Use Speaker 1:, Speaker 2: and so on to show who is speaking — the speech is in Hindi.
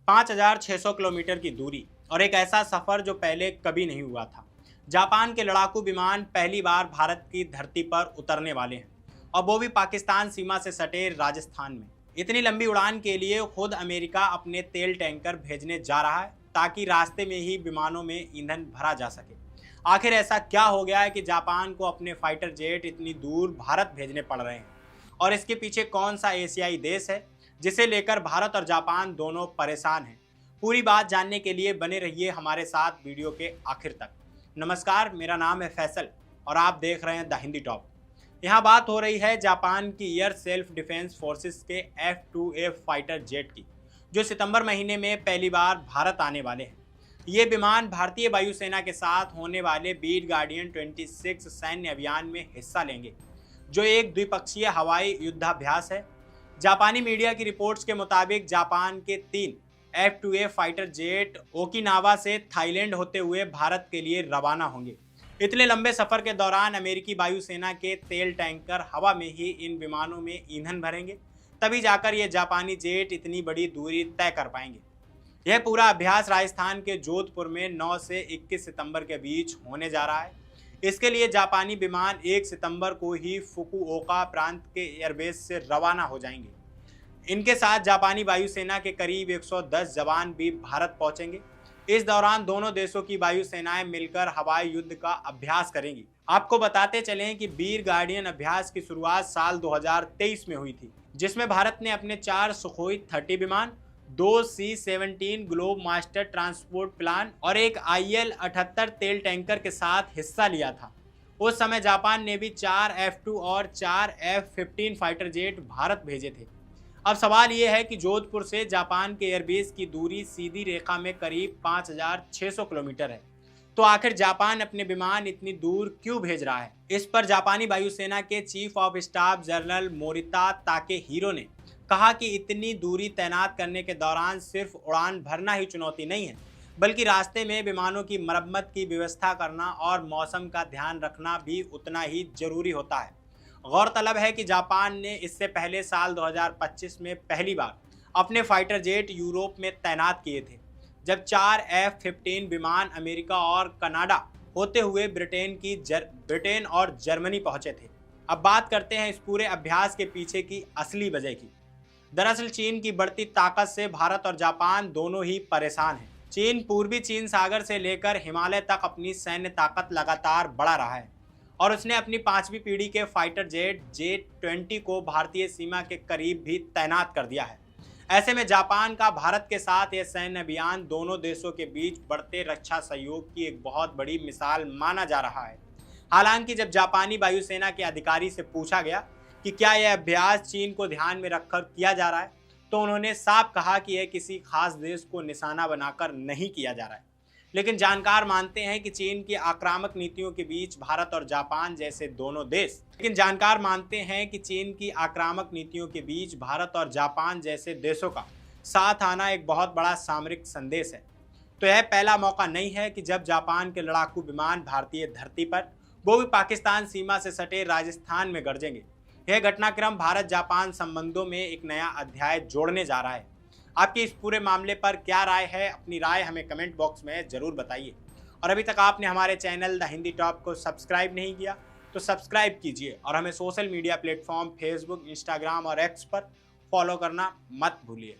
Speaker 1: 5,600 किलोमीटर की दूरी और एक ऐसा सफर जो पहले कभी नहीं हुआ था। जापान के लड़ाकू विमान पहली बार भारत की धरती पर उतरने वाले हैं और वो भी पाकिस्तान सीमा से सटे राजस्थान में। इतनी लंबी उड़ान के लिए खुद अमेरिका अपने तेल टैंकर भेजने जा रहा है ताकि रास्ते में ही विमानों में ईंधन भरा जा सके। आखिर ऐसा क्या हो गया है कि जापान को अपने फाइटर जेट इतनी दूर भारत भेजने पड़ रहे हैं और इसके पीछे कौन सा एशियाई देश है जिसे लेकर भारत और जापान दोनों परेशान हैं? पूरी बात जानने के लिए बने रहिए हमारे साथ वीडियो के आखिर तक। नमस्कार, मेरा नाम है फैसल और आप देख रहे हैं द हिंदी टॉप। यहाँ बात हो रही है जापान की एयर सेल्फ डिफेंस फोर्सेस के F-2A फाइटर जेट की, जो सितंबर महीने में पहली बार भारत आने वाले हैं। ये विमान भारतीय वायुसेना के साथ होने वाले बीट गार्डियन 26 सैन्य अभियान में हिस्सा लेंगे, जो एक द्विपक्षीय हवाई युद्धाभ्यास है। जापानी मीडिया की रिपोर्ट्स के मुताबिक जापान के 3 F-2A फाइटर जेट ओकिनावा से थाईलैंड होते हुए भारत के लिए रवाना होंगे। इतने लंबे सफर के दौरान अमेरिकी वायुसेना के तेल टैंकर हवा में ही इन विमानों में ईंधन भरेंगे, तभी जाकर ये जापानी जेट इतनी बड़ी दूरी तय कर पाएंगे। यह पूरा अभ्यास राजस्थान के जोधपुर में 9 से 21 सितंबर के बीच होने जा रहा है। इसके लिए जापानी विमान 1 सितंबर को ही फुकुओका प्रांत के एयरबेस से रवाना हो जाएंगे। इनके साथ जापानी वायुसेना के करीब 110 जवान भी भारत पहुंचेंगे। इस दौरान दोनों देशों की वायुसेनाएं मिलकर हवाई युद्ध का अभ्यास करेंगी। आपको बताते चलें कि बीर गार्डियन अभ्यास की शुरुआत साल 2023 में हुई थी, जिसमें भारत ने अपने 4 सुखोई 30 विमान, 2 C-17 globe master transport plan और एक IL-78 तेल टैंकर के साथ हिस्सा लिया था। उस समय जापान ने भी 4 F-2 और 4 F-15 फाइटर जेट भारत भेजे थे। अब सवाल ये है कि जोधपुर से जापान के एयरबेस की दूरी सीधी रेखा में करीब 5,600 किलोमीटर है, तो आखिर जापान अपने विमान इतनी दूर क्यों भेज रहा है? इस पर जापानी वायुसेना के chief of staff general Morita Takehiro ने कहा कि इतनी दूरी तैनात करने के दौरान सिर्फ उड़ान भरना ही चुनौती नहीं है, बल्कि रास्ते में विमानों की मरम्मत की व्यवस्था करना और मौसम का ध्यान रखना भी उतना ही जरूरी होता है। गौरतलब है कि जापान ने इससे पहले साल 2025 में पहली बार अपने फाइटर जेट यूरोप में तैनात किए थे, जब 4 F-15 विमान अमेरिका और कनाडा होते हुए ब्रिटेन और जर्मनी पहुंचे थे। अब बात करते हैं इस पूरे अभ्यास के पीछे की असली वजह की। दरअसल चीन की बढ़ती ताकत से भारत और जापान दोनों ही परेशान हैं। चीन पूर्वी चीन सागर से लेकर हिमालय तक अपनी सैन्य ताकत लगातार बढ़ा रहा है और उसने अपनी 5वीं पीढ़ी के फाइटर जेट J-20 को भारतीय सीमा के करीब भी तैनात कर दिया है। ऐसे में जापान का भारत के साथ यह सैन्य अभियान दोनों देशों के बीच बढ़ते रक्षा सहयोग की एक बहुत बड़ी मिसाल माना जा रहा है। हालांकि जब जापानी वायुसेना के अधिकारी से पूछा गया कि क्या यह अभ्यास चीन को ध्यान में रखकर किया जा रहा है, तो उन्होंने साफ कहा कि यह किसी खास देश को निशाना बनाकर नहीं किया जा रहा है। लेकिन जानकार मानते हैं कि चीन की आक्रामक नीतियों के बीच भारत और जापान जैसे देशों का साथ आना एक बहुत बड़ा सामरिक संदेश है। तो यह पहला मौका नहीं है कि जब जापान के लड़ाकू विमान भारतीय धरती पर, वो भी पाकिस्तान सीमा से सटे राजस्थान में गरजेंगे। यह घटनाक्रम भारत जापान संबंधों में एक नया अध्याय जोड़ने जा रहा है। आपकी इस पूरे मामले पर क्या राय है? अपनी राय हमें कमेंट बॉक्स में ज़रूर बताइए। और अभी तक आपने हमारे चैनल द हिंदी टॉप को सब्सक्राइब नहीं किया तो सब्सक्राइब कीजिए और हमें social media platform Facebook, Instagram और एक्स पर फॉलो करना मत भूलिए।